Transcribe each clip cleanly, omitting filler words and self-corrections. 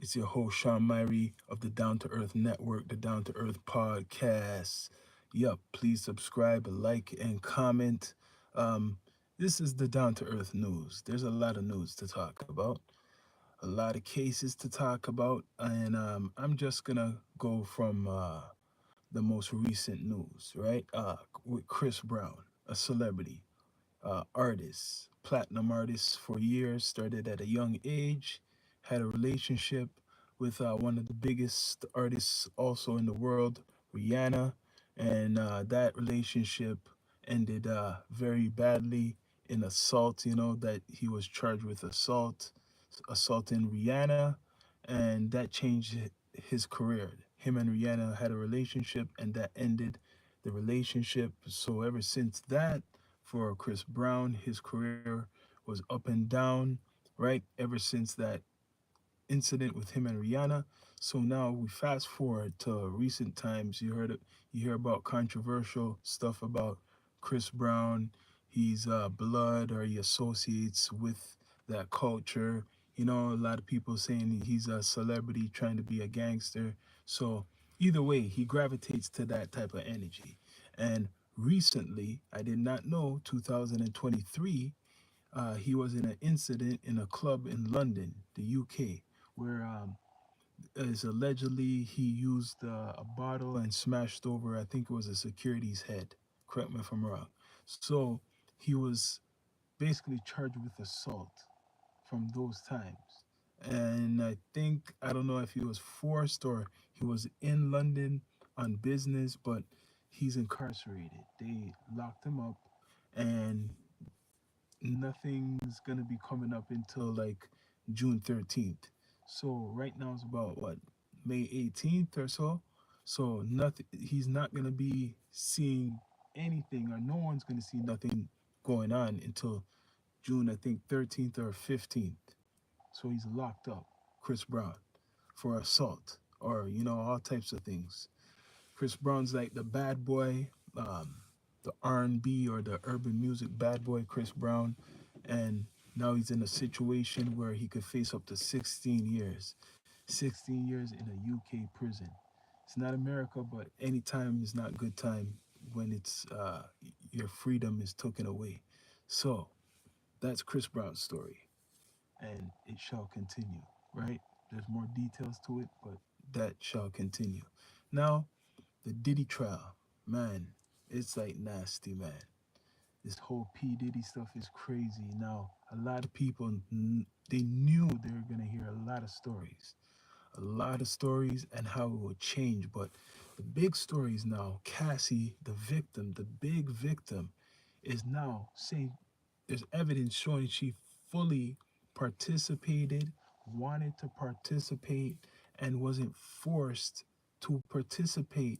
It's your host, Sean Myrie of the Down to Earth Network, the Down to Earth Podcast. Yup, please subscribe, like, and comment. Um, this is the Down to Earth news. There's a lot of news to talk about, a lot of cases to talk about, and I'm just gonna go from the most recent news, right? With Chris Brown, a celebrity, artist, platinum artist for years, started at a young age, had a relationship with one of the biggest artists also in the world, Rihanna, and that relationship ended very badly in assault, that he was charged with assaulting Rihanna, and that changed his career. Him and Rihanna had a relationship, and that ended the relationship. So ever since that, for Chris Brown, his career was up and down, right? Ever since that incident with him and Rihanna. So now we fast forward to recent times. You hear about controversial stuff about Chris Brown. He's blood, or he associates with that culture. A lot of people saying he's a celebrity trying to be a gangster. So either way, he gravitates to that type of energy. And recently, I did not know, 2023, he was in an incident in a club in London, the UK, where is allegedly he used a bottle and smashed over, I think it was a security's head. Correct me if I'm wrong. So he was basically charged with assault from those times. And I don't know if he was forced or he was in London on business, but he's incarcerated. They locked him up, and nothing's gonna be coming up until like June 13th. So right now it's about what, May 18th or so. So nothing. He's not gonna be seeing anything, or no one's gonna see nothing going on until June, I think 13th or 15th. So he's locked up, Chris Brown, for assault, or all types of things. Chris Brown's like the bad boy, the R&B or the urban music bad boy, Chris Brown, and now he's in a situation where he could face up to 16 years, 16 years in a UK prison. It's not America, but any time is not good time when it's your freedom is taken away. So that's Chris Brown's story, and it shall continue. Right? There's more details to it, but that shall continue. Now, the Diddy trial, man, it's like nasty, man. This whole P Diddy stuff is crazy. Now, a lot of people they knew they were gonna hear a lot of stories, and how it would change. But the big stories now, Cassie, the victim, the big victim, is now saying there's evidence showing she fully participated, wanted to participate, and wasn't forced to participate,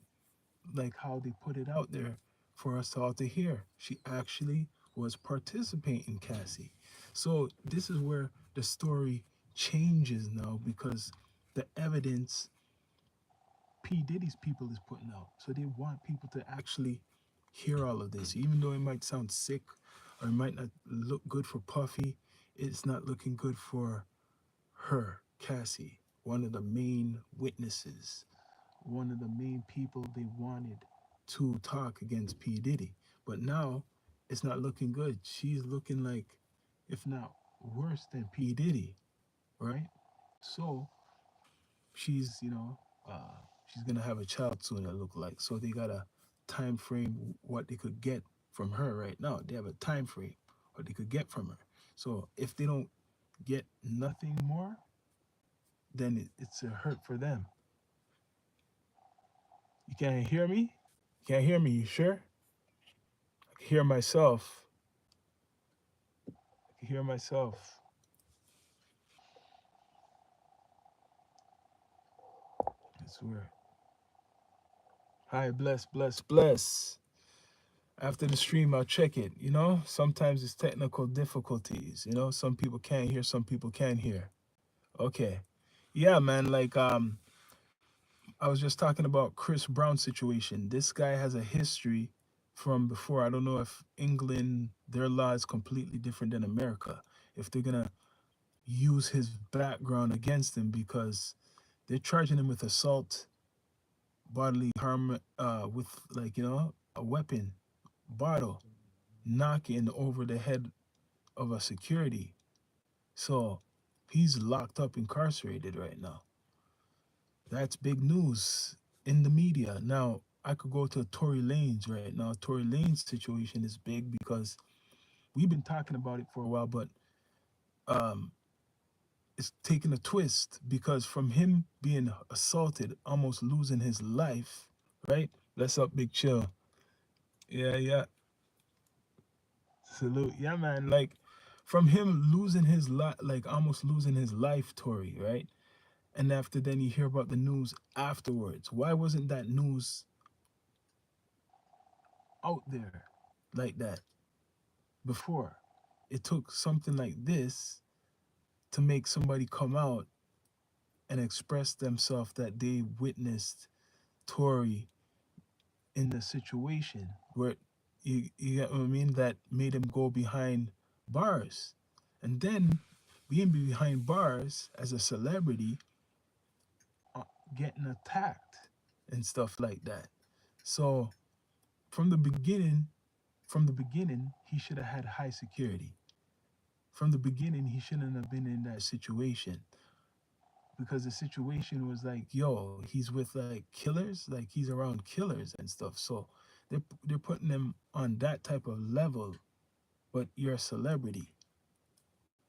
like how they put it out there for us all to hear. She actually was participating, Cassie. So this is where the story changes now, because the evidence P. Diddy's people is putting out. So they want people to actually hear all of this. Even though it might sound sick or it might not look good for Puffy, it's not looking good for her, Cassie, one of the main witnesses, one of the main people they wanted to talk against P. Diddy. But now it's not looking good. She's looking like, if not worse than P. Diddy, right? So she's, she's gonna have a child soon, it look like. So they got a time frame what they could get from her right now. They have a time frame what they could get from her. So if they don't get nothing more, then it's a hurt for them. You can't hear me? You can't hear me, you sure? I can hear myself. I can hear myself. It's weird. Hi, bless, bless, bless. After the stream, I'll check it. Sometimes it's technical difficulties. Some people can't hear, some people can hear. Okay. Yeah, man. Like, I was just talking about Chris Brown situation. This guy has a history from before. I don't know if England, their law is completely different than America. If they're gonna use his background against him because they're charging him with assault, bodily harm, with like a weapon, bottle, knocking over the head of a security. So he's locked up, incarcerated right now. That's big news in the media. Now, I could go to Tory Lanez right now. Tory Lanez situation is big because we've been talking about it for a while, but um, it's taken a twist because from him being assaulted, almost losing his life, right? Bless up, Big Chill. Yeah, yeah. Salute. Yeah, man. Like, from him losing his life, like almost losing his life, Tory, right? And after then you hear about the news afterwards. Why wasn't that news out there like that before? It took something like this to make somebody come out and express themselves that they witnessed Tory in the situation where you get what I mean, that made him go behind bars. And then being behind bars as a celebrity, uh, getting attacked and stuff like that. So from the beginning, he should have had high security. From the beginning, he shouldn't have been in that situation because the situation was like, yo, he's with like killers, like he's around killers and stuff. So they're putting him on that type of level. But you're a celebrity,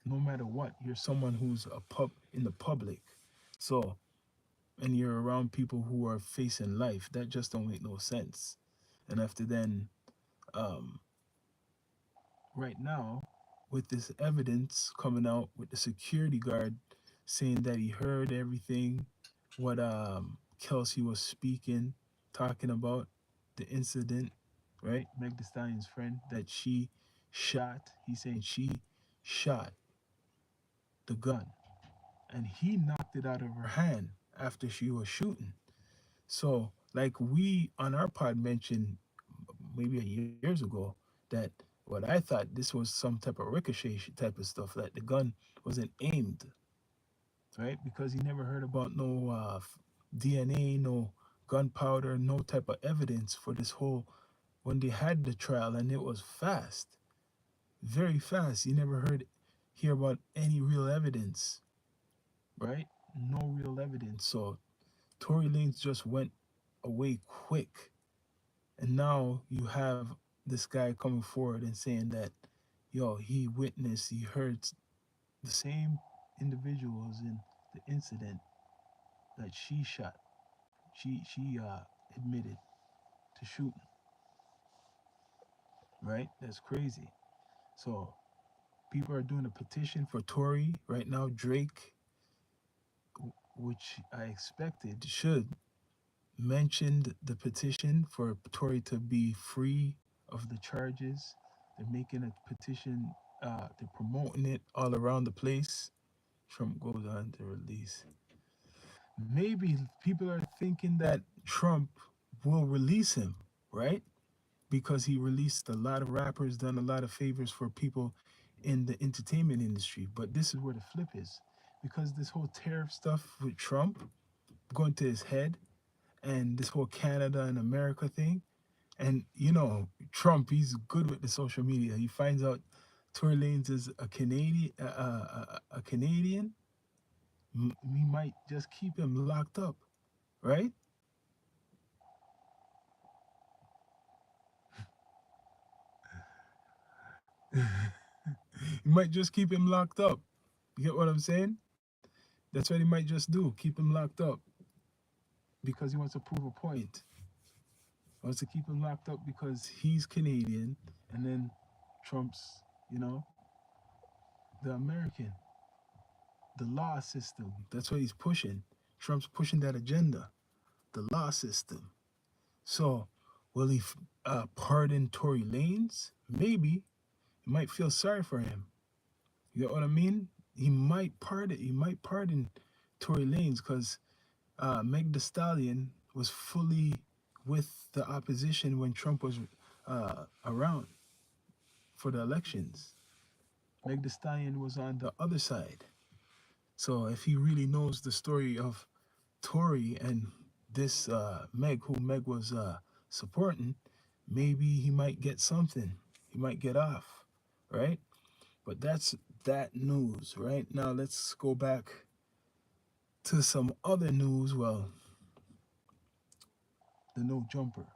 no matter what. You're someone who's a pub in the public. So and you're around people who are facing life. That just don't make no sense. And after then, um, right now, with this evidence coming out with the security guard saying that he heard everything, what Kelsey was speaking, talking about the incident, right? Meg Thee Stallion's friend that she shot. He's saying she shot the gun, and he knocked it out of her hand after she was shooting. So, like we on our pod mentioned maybe years ago that what I thought this was some type of ricochet type of stuff, that the gun wasn't aimed, right? Because he never heard about no DNA, no gunpowder, no type of evidence for this whole when they had the trial, and it was fast, very fast. You never hear about any real evidence, right? No real evidence. So Tory Lanez just went away quick. And now you have this guy coming forward and saying that, yo, he witnessed, he heard the same individuals in the incident that she shot. She admitted to shooting, right? That's crazy. So people are doing a petition for Tory right now. Drake, which I expected should mentioned the petition for Tory to be free of the charges. They're making a petition, they're promoting it all around the place. Trump goes on to release. Maybe people are thinking that Trump will release him, right? Because he released a lot of rappers, done a lot of favors for people in the entertainment industry. But this is where the flip is. Because this whole tariff stuff with Trump going to his head, and this whole Canada and America thing. And Trump, he's good with the social media. He finds out Tory Lanez is a Canadian, a Canadian. We might just keep him locked up, right? He might just keep him locked up. You get what I'm saying? That's what he might just do. Keep him locked up because he wants to prove a point. He wants to keep him locked up because he's Canadian, and then Trump's, the American. The law system. That's what he's pushing. Trump's pushing that agenda, the law system. So, will he pardon Tory Lanez? Maybe. He might feel sorry for him. You know what I mean? He might pardon. He might pardon Tory Lanez because Meg Thee Stallion was fully with the opposition when Trump was around for the elections. Meg Thee Stallion was on the other side. So if he really knows the story of Tory and this Meg, who Meg was supporting, maybe he might get something. He might get off, right? But that's that news, right? Now let's go back to some other news. Well, the No Jumper,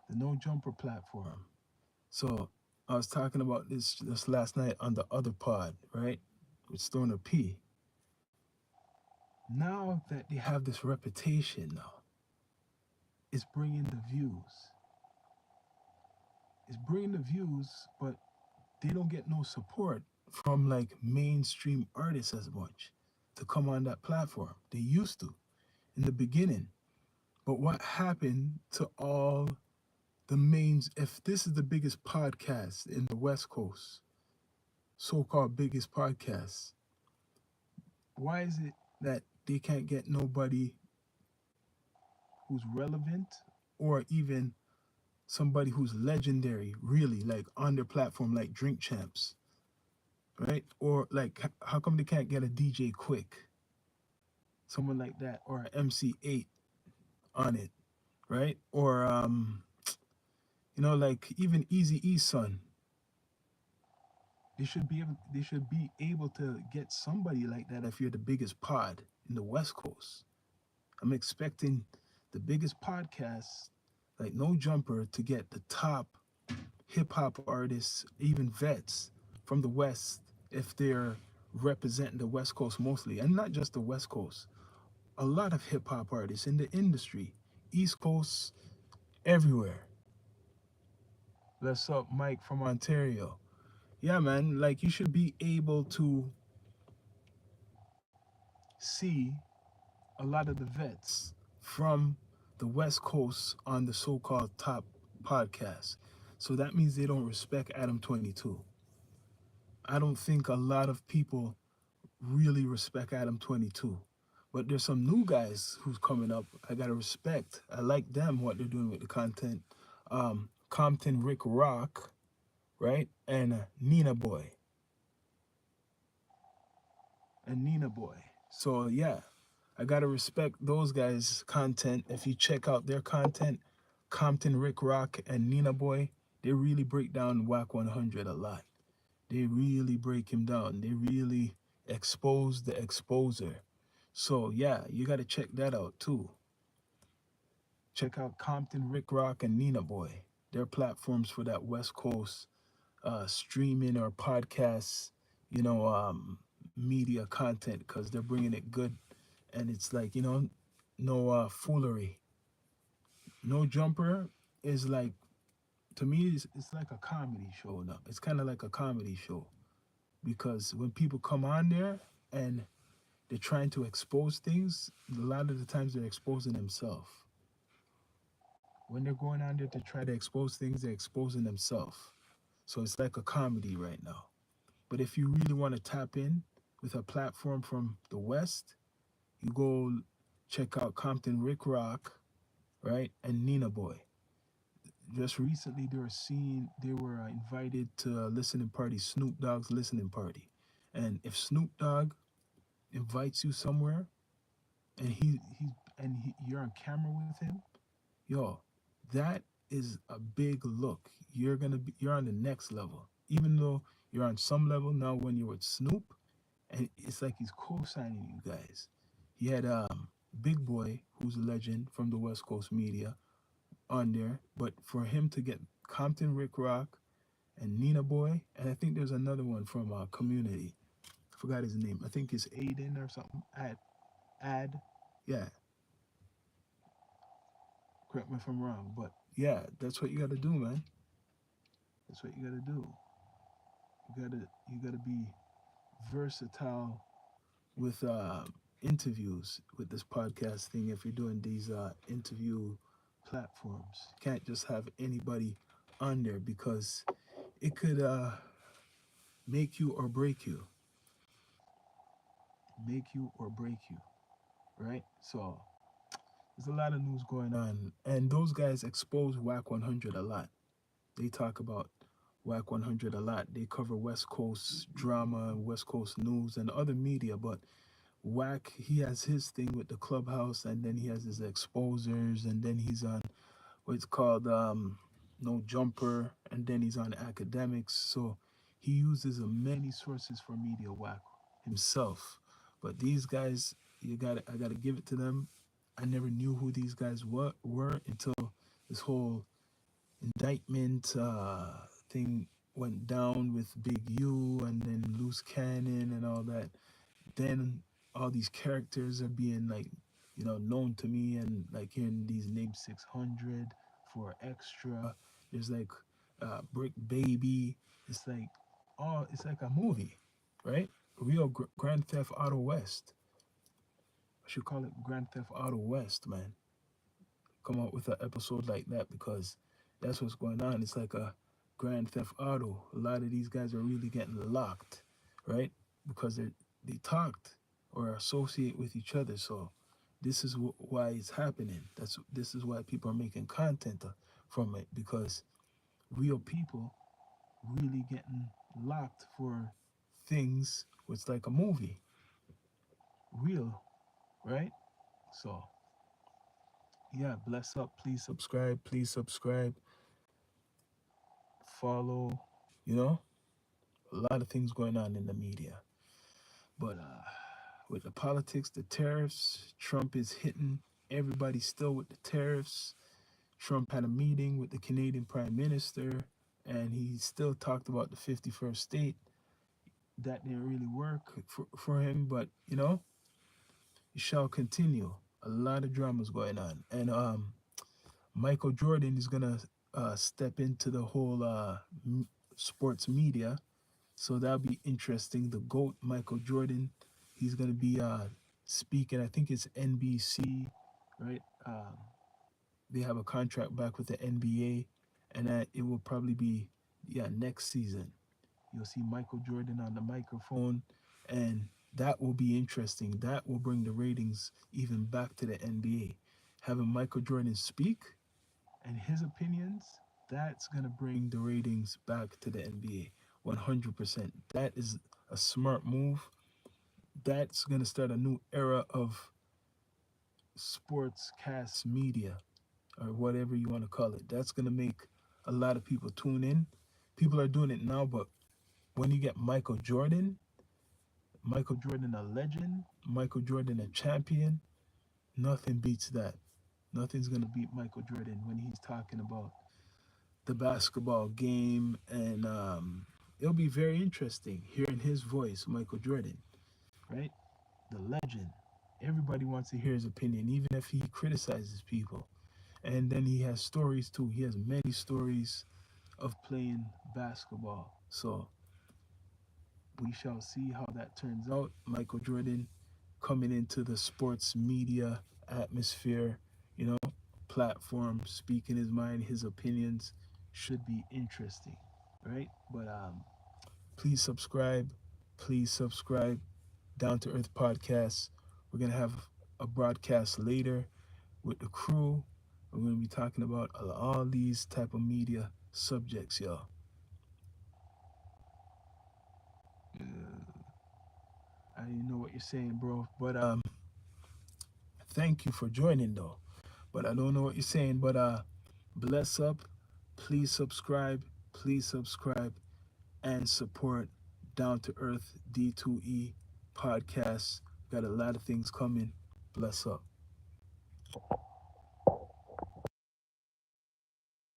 the No Jumper platform. So I was talking about this last night on the other pod, right? With Stoner P. Now that they have this reputation now, it's bringing the views. It's bringing the views, but they don't get no support from like mainstream artists as much to come on that platform. They used to in the beginning. But what happened to all the mains? If this is the biggest podcast in the West Coast, so-called biggest podcast, why is it that they can't get nobody who's relevant or even somebody who's legendary, really, like on their platform, like Drink Champs, right? Or like, how come they can't get a DJ Quick, someone like that, or an MC8 on it, right? Or like even Easy E son. They should be able to get somebody like that if you're the biggest pod in the West Coast. I'm expecting the biggest podcast, like No Jumper, to get the top hip hop artists, even vets from the West, if they're representing the West Coast mostly, and not just the West Coast. A lot of hip hop artists in the industry, East Coast, everywhere. What's up, Mike from Ontario? Yeah, man, like you should be able to see a lot of the vets from the West Coast on the so-called top podcast. So that means they don't respect Adam 22. I don't think a lot of people really respect Adam 22. But there's some new guys who's coming up. I gotta respect. I like them, what they're doing with the content. Compton Rick Rock, right? And Nina Boy. And Nina Boy. So yeah, I gotta respect those guys' content. If you check out their content, Compton Rick Rock and Nina Boy, they really break down Whack 100 a lot. They really break him down. They really expose the exposer. So yeah, you gotta check that out too. Check out Compton Rick Rock and Nina Boy. Their platforms for that West Coast streaming or podcasts, media content, because they're bringing it good, and it's like no foolery. No Jumper is like, to me, it's like a comedy show now. It's kind of like a comedy show because when people come on there and they're trying to expose things, a lot of the times they're exposing themselves. When they're going on there to try to expose things, they're exposing themselves. So it's like a comedy right now. But if you really want to tap in with a platform from the West, you go check out Compton Rick Rock, right, and Nina Boy. Just recently, they were invited to a listening party, Snoop Dogg's listening party. And if Snoop Dogg invites you somewhere, and you're on camera with him, yo, that is a big look. You're on the next level. Even though you're on some level now when you're with Snoop, and it's like he's co-signing you guys. He had Big Boy, who's a legend from the West Coast media, on there. But for him to get Compton Rick Rock and Nina Boy, and I think there's another one from Community. I forgot his name. I think it's Aiden or something. Ad. Yeah, correct me if I'm wrong, but yeah, that's what you got to do, man. That's what you got to do. You gotta be versatile with interviews with this podcast thing. If you're doing these interview platforms, you can't just have anybody on there because it could make you or break you. Make you or break you, right? So there's a lot of news going on, and those guys expose Whack 100 a lot. They talk about Whack 100 a lot. They cover West Coast drama, West Coast news, and other media. But Whack, he has his thing with the clubhouse, and then he has his exposers, and then he's on what's called No Jumper, and then he's on academics. So he uses many sources for media, Whack himself. But these guys, I gotta give it to them. I never knew who these guys were until this whole indictment thing went down with Big U and then Loose Cannon and all that. Then all these characters are being like, known to me, and like hearing these names 600 for extra. There's like Brick Baby. It's like, it's like a movie, right? Real Grand Theft Auto West. I should call it Grand Theft Auto West, man. Come out with an episode like that because that's what's going on. It's like a Grand Theft Auto. A lot of these guys are really getting locked, right? Because they talked or associate with each other. So this is why it's happening. This is why people are making content from it, because real people really getting locked for things. It's like a movie, real, right? So yeah, bless up. Please subscribe. Please subscribe. Follow. You know, a lot of things going on in the media. But with the politics, the tariffs, Trump is hitting everybody still with the tariffs. Trump had a meeting with the Canadian Prime Minister, and he still talked about the 51st state. That didn't really work for him, but it shall continue. A lot of dramas going on. And Michael Jordan is going to step into the whole sports media. So that'll be interesting. The GOAT, Michael Jordan, he's going to be speaking. I think it's NBC, right? They have a contract back with the NBA, and it will probably be, next season. You'll see Michael Jordan on the microphone, and that will be interesting. That will bring the ratings even back to the NBA. Having Michael Jordan speak and his opinions, that's going to bring the ratings back to the NBA 100%. That is a smart move. That's going to start a new era of sports cast media, or whatever you want to call it. That's going to make a lot of people tune in. People are doing it now, but when you get Michael Jordan a legend, Michael Jordan a champion, nothing beats that. Nothing's going to beat Michael Jordan when he's talking about the basketball game, and it'll be very interesting hearing his voice, Michael Jordan, right? The legend. Everybody wants to hear his opinion, even if he criticizes people. And then he has stories too. He has many stories of playing basketball. So we shall see how that turns out. Michael Jordan coming into the sports media atmosphere, you know, platform, speaking his mind, his opinions, should be interesting, right? But please subscribe. Please subscribe. Down to Earth Podcast. We're gonna have a broadcast later with the crew. We're gonna be talking about all these type of media subjects, y'all. I didn't know what you're saying, bro, but thank you for joining though. But I don't know what you're saying, but bless up. Please subscribe and support Down to Earth D2E podcast. Got a lot of things coming. Bless up.